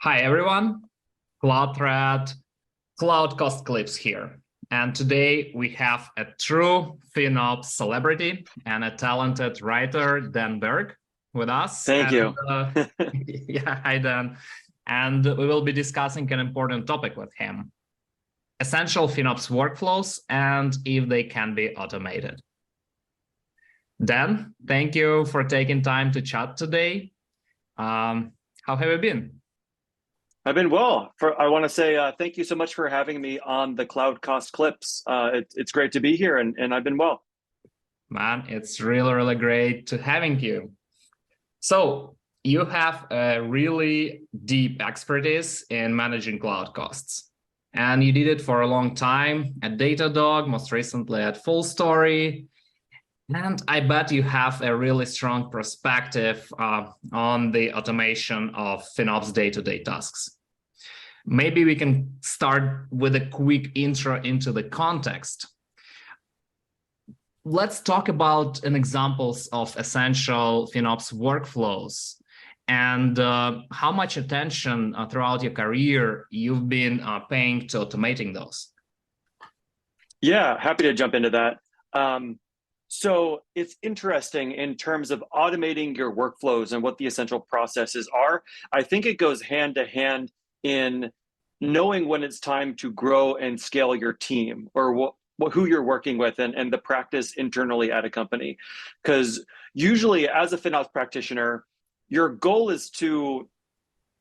Hi everyone, Cloudthread Cloud Cost Clips here. And today we have a true FinOps celebrity and a talented writer, Dann Berg, with us. Thank you. Yeah, hi Dan. And we will be discussing an important topic with him: essential FinOps workflows and if they can be automated. Dan, thank you for taking time to chat today. How have you been? I've been well. I want to say thank you so much for having me on the Cloud Cost Clips. It's great to be here, and I've been well. Man, it's really great to having you. So you have a really deep expertise in managing cloud costs, and you did it for a long time at DataDog, most recently at Fullstory. And I bet you have a really strong perspective on the automation of FinOps day-to-day tasks. Maybe we can start with a quick intro into the context. Let's talk about examples of essential FinOps workflows and how much attention throughout your career you've been paying to automating those. Yeah, happy to jump into that. So it's interesting in terms of automating your workflows and what the essential processes are. I think it goes hand to hand in knowing when it's time to grow and scale your team, or who you're working with, and the practice internally at a company. Because usually as a FinOps practitioner, your goal is to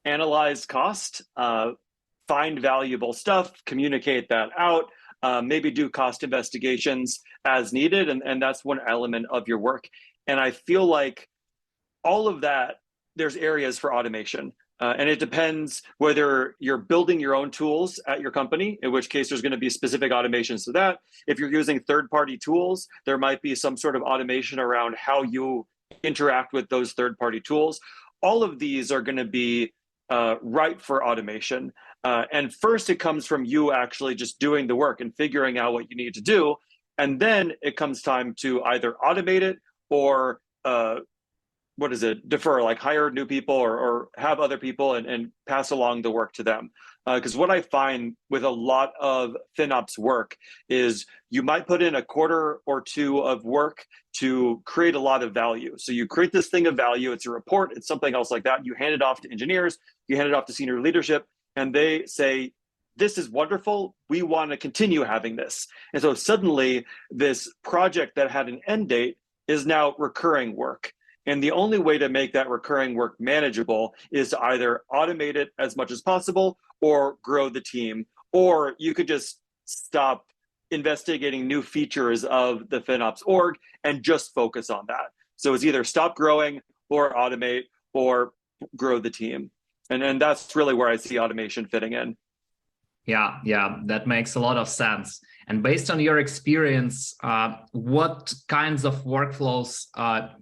analyze cost, find valuable stuff, communicate that out, maybe do cost investigations as needed, and that's one element of your work. And I feel like all of that, there's areas for automation. And it depends whether you're building your own tools at your company, in which case there's going to be specific automations to that. If you're using third-party tools, there might be some sort of automation around how you interact with those third-party tools. All of these are going to be ripe for automation. And first, it comes from you actually just doing the work and figuring out what you need to do. And then it comes time to either automate it or defer, like hire new people or have other people and pass along the work to them. Because what I find with a lot of FinOps work is you might put in a quarter or two of work to create a lot of value. So you create this thing of value, it's a report, it's something else like that. You hand it off to engineers, you hand it off to senior leadership, and they say, this is wonderful, we want to continue having this. And so suddenly this project that had an end date is now recurring work. And the only way to make that recurring work manageable is to either automate it as much as possible or grow the team, or you could just stop investigating new features of the FinOps org and just focus on that. So it's either stop growing or automate or grow the team. And that's really where I see automation fitting in. Yeah, that makes a lot of sense. And based on your experience, what kinds of workflows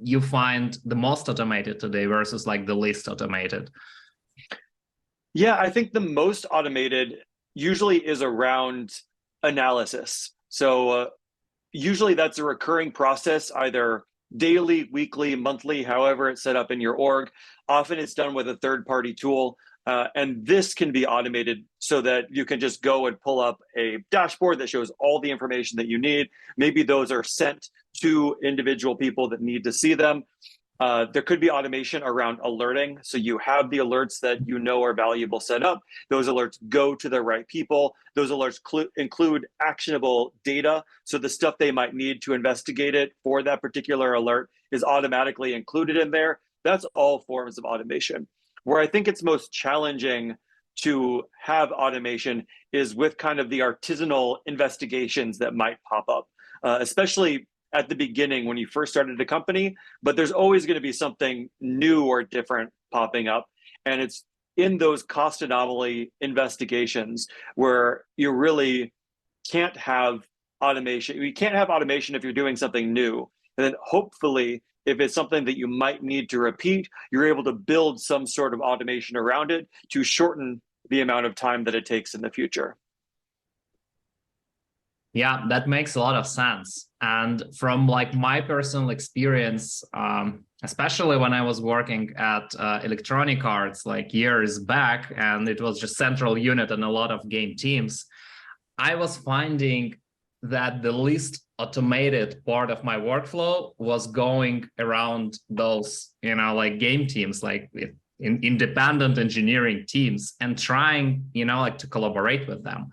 you find the most automated today versus like the least automated? Yeah, I think the most automated usually is around analysis. So usually that's a recurring process, either daily, weekly, monthly, however it's set up in your org. Often it's done with a third-party tool. And this can be automated so that you can just go and pull up a dashboard that shows all the information that you need. Maybe those are sent to individual people that need to see them. There could be automation around alerting. So you have the alerts that you know are valuable set up. Those alerts go to the right people. Those alerts include actionable data. So the stuff they might need to investigate it for that particular alert is automatically included in there. That's all forms of automation. Where I think it's most challenging to have automation is with kind of the artisanal investigations that might pop up, especially at the beginning when you first started a company, but there's always going to be something new or different popping up. And it's in those cost anomaly investigations where you really can't have automation. You can't have automation if you're doing something new. And then hopefully, if it's something that you might need to repeat, you're able to build some sort of automation around it to shorten the amount of time that it takes in the future. Yeah, that makes a lot of sense. And from like my personal experience, especially when I was working at Electronic Arts like years back, and it was just central unit and a lot of game teams, I was finding that the least automated part of my workflow was going around those, like game teams, like independent engineering teams, and trying, like to collaborate with them.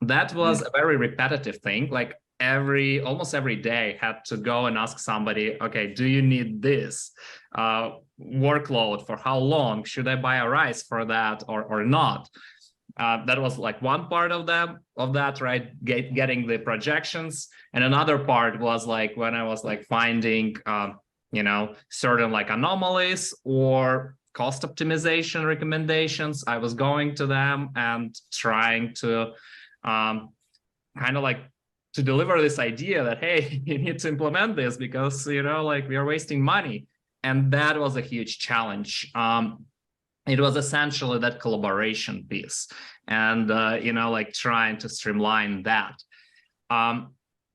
That was a very repetitive thing. Like almost every day had to go and ask somebody, okay, do you need this workload for how long? Should I buy a rice for that or not? That was like one part of that, right? Getting the projections. And another part was like when I was like finding, certain like anomalies or cost optimization recommendations, I was going to them and trying to kind of like to deliver this idea that, hey, you need to implement this because, like we are wasting money. And that was a huge challenge. It was essentially that collaboration piece and, like trying to streamline that.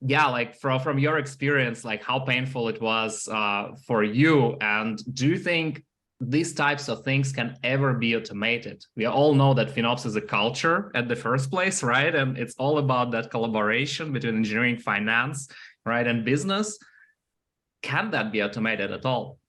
Yeah, like from your experience, like how painful it was for you. And do you think these types of things can ever be automated? We all know that FinOps is a culture at the first place, right? And it's all about that collaboration between engineering, finance, right, and business. Can that be automated at all?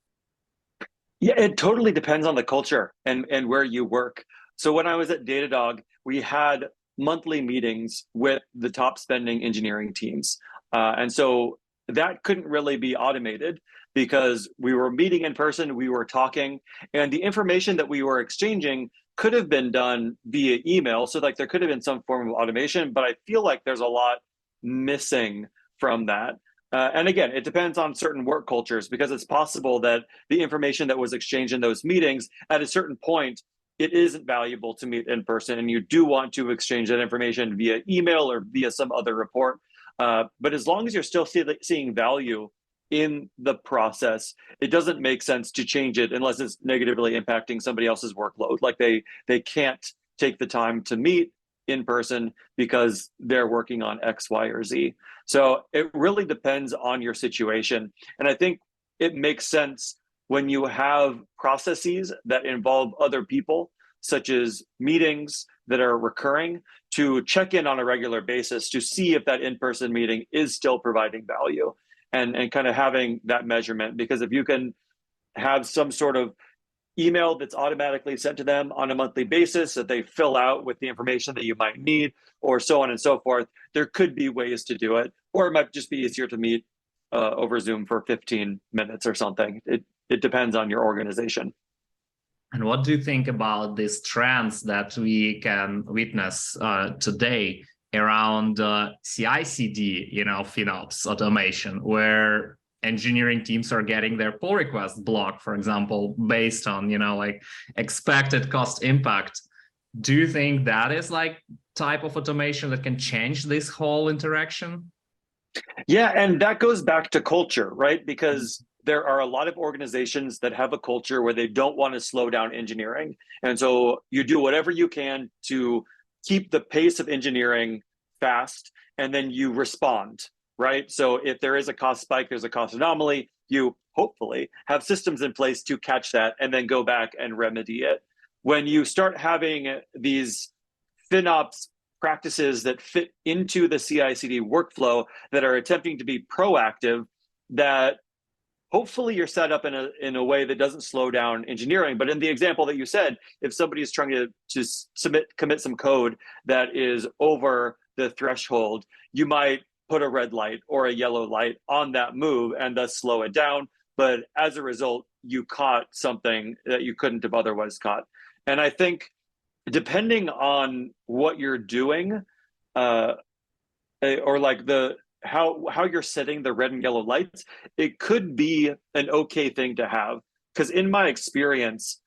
Yeah, it totally depends on the culture and where you work. So when I was at Datadog, we had monthly meetings with the top spending engineering teams. And so that couldn't really be automated because we were meeting in person, we were talking, and the information that we were exchanging could have been done via email. So like there could have been some form of automation, but I feel like there's a lot missing from that. And again, it depends on certain work cultures because it's possible that the information that was exchanged in those meetings at a certain point, it isn't valuable to meet in person and you do want to exchange that information via email or via some other report. But as long as you're still seeing value in the process, it doesn't make sense to change it unless it's negatively impacting somebody else's workload. Like they can't take the time to meet in person because they're working on X, Y, or Z. So it really depends on your situation. And I think it makes sense when you have processes that involve other people, such as meetings that are recurring, to check in on a regular basis to see if that in-person meeting is still providing value and kind of having that measurement. Because if you can have some sort of email that's automatically sent to them on a monthly basis that they fill out with the information that you might need, or so on and so forth, there could be ways to do it. Or it might just be easier to meet over Zoom for 15 minutes or something. It depends on your organization. And what do you think about these trends that we can witness today around CI/CD, FinOps automation, where engineering teams are getting their pull request blocked, for example, based on, like expected cost impact? Do you think that is like type of automation that can change this whole interaction? Yeah, and that goes back to culture, right? Because there are a lot of organizations that have a culture where they don't want to slow down engineering. And so you do whatever you can to keep the pace of engineering fast, and then you respond, right? So if there is a cost spike, there's a cost anomaly, you hopefully have systems in place to catch that and then go back and remedy it. When you start having these FinOps practices that fit into the CI/CD workflow that are attempting to be proactive, that hopefully you're set up in a way that doesn't slow down engineering. But in the example that you said, if somebody is trying to commit some code that is over the threshold, you might put a red light or a yellow light on that move and thus slow it down. But as a result, you caught something that you couldn't have otherwise caught. And I think depending on what you're doing, or like how you're setting the red and yellow lights, it could be an okay thing to have. Because in my experience,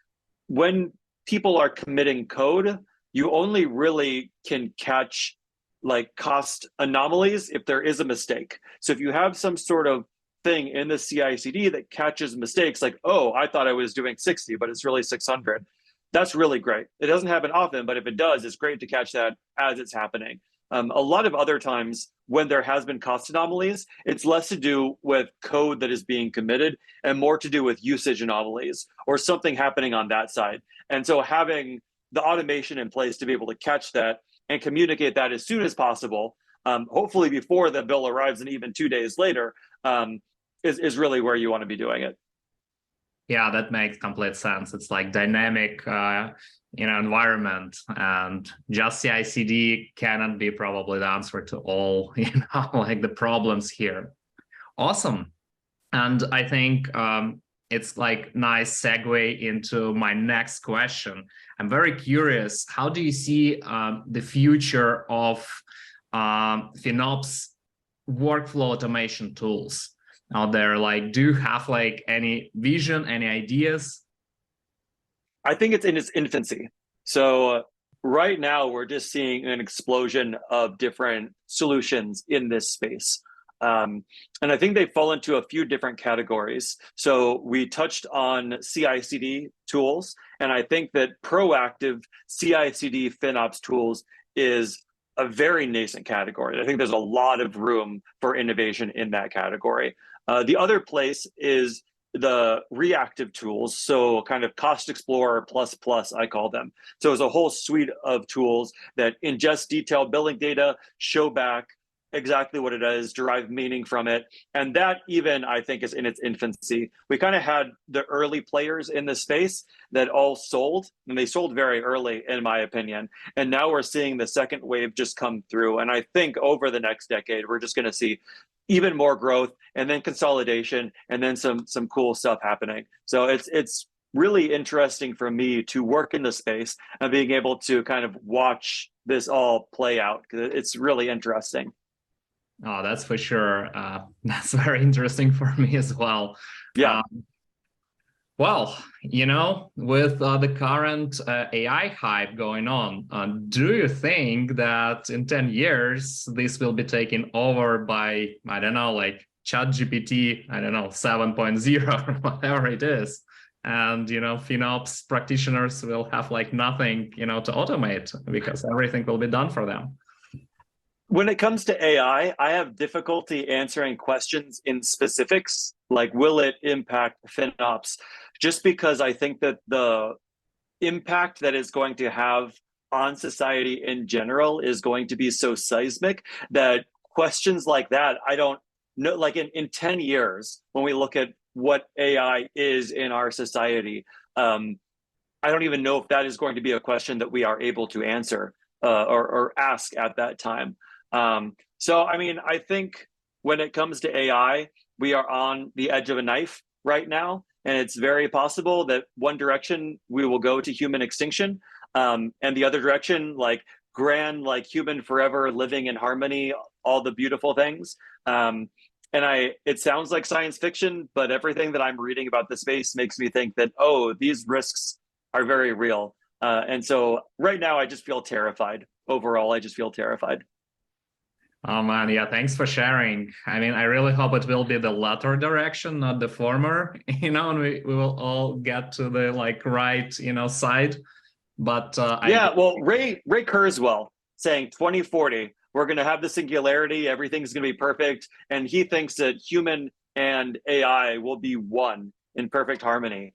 when people are committing code, you only really can catch like cost anomalies if there is a mistake. So if you have some sort of thing in the CI/CD that catches mistakes, like, oh, I thought I was doing 60, but it's really 600. That's really great. It doesn't happen often, but if it does, it's great to catch that as it's happening. A lot of other times when there has been cost anomalies, it's less to do with code that is being committed and more to do with usage anomalies or something happening on that side. And so having the automation in place to be able to catch that and communicate that as soon as possible, hopefully before the bill arrives and even 2 days later, is really where you want to be doing it. Yeah, that makes complete sense. It's like dynamic, environment, and just CI/CD cannot be probably the answer to all, like the problems here. Awesome. And I think it's like nice segue into my next question. I'm very curious, how do you see the future of FinOps workflow automation tools out there? Like, do you have like any vision, any ideas? I think it's in its infancy. So right now we're just seeing an explosion of different solutions in this space. And I think they fall into a few different categories. So we touched on CI/CD tools, and I think that proactive CI/CD FinOps tools is a very nascent category. I think there's a lot of room for innovation in that category. The other place is the reactive tools, so kind of Cost Explorer plus, I call them. So it's a whole suite of tools that ingest detailed billing data, show back exactly what it is, derive meaning from it. And that even, I think, is in its infancy. We kind of had the early players in the space that all sold, and they sold very early, in my opinion. And now we're seeing the second wave just come through. And I think over the next decade, we're just going to see even more growth and then consolidation and then some cool stuff happening. So it's really interesting for me to work in the space and being able to kind of watch this all play out, because it's really interesting. Oh, that's for sure. That's very interesting for me as well. Yeah. Well, with the current AI hype going on, do you think that in 10 years, this will be taken over by, I don't know, like ChatGPT, 7.0 or whatever it is? And, FinOps practitioners will have like nothing, to automate because everything will be done for them. When it comes to AI, I have difficulty answering questions in specifics, like will it impact FinOps? Just because I think that the impact that it's going to have on society in general is going to be so seismic that questions like that, I don't know, like in 10 years, when we look at what AI is in our society, I don't even know if that is going to be a question that we are able to answer or ask at that time. So, I mean, I think when it comes to AI, we are on the edge of a knife right now, and it's very possible that one direction we will go to human extinction, and the other direction, like grand, like human forever living in harmony, all the beautiful things. It sounds like science fiction, but everything that I'm reading about the space makes me think that, oh, these risks are very real. And so right now I just feel terrified. Overall, I just feel terrified. Oh man, yeah, thanks for sharing. I mean, I really hope it will be the latter direction, not the former, and we will all get to the like right, side. But well, Ray Kurzweil saying 2040, we're going to have the singularity, everything's going to be perfect, and he thinks that human and AI will be one in perfect harmony.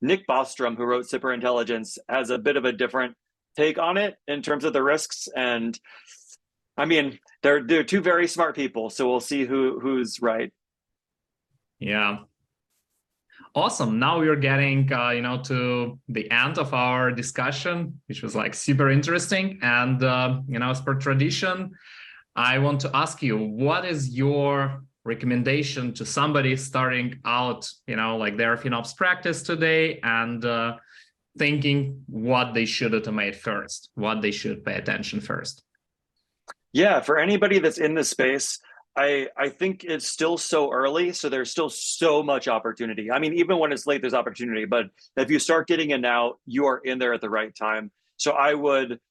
Nick Bostrom, who wrote Superintelligence, has a bit of a different take on it in terms of the risks, and I mean, they're two very smart people, so we'll see who's right. Yeah. Awesome. Now we're getting, to the end of our discussion, which was like super interesting. And, as per tradition, I want to ask you, what is your recommendation to somebody starting out, like their FinOps practice today and thinking what they should automate first, what they should pay attention first? Yeah, for anybody that's in this space, I think it's still so early, so there's still so much opportunity. I mean, even when it's late, there's opportunity, but if you start getting in now, you are in there at the right time. So I would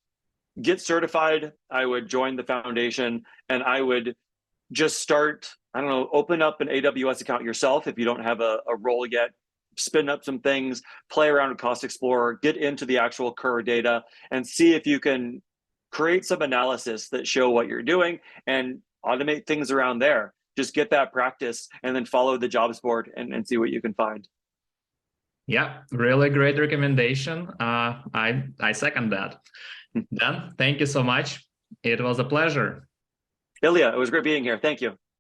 get certified, I would join the foundation, and I would just start, I don't know, open up an AWS account yourself if you don't have a role yet, spin up some things, play around with Cost Explorer, get into the actual CUR data, and see if you can create some analysis that show what you're doing and automate things around there. Just get that practice and then follow the jobs board and see what you can find. Yeah, really great recommendation. I second that. Dan, thank you so much. It was a pleasure. Ilya, it was great being here. Thank you.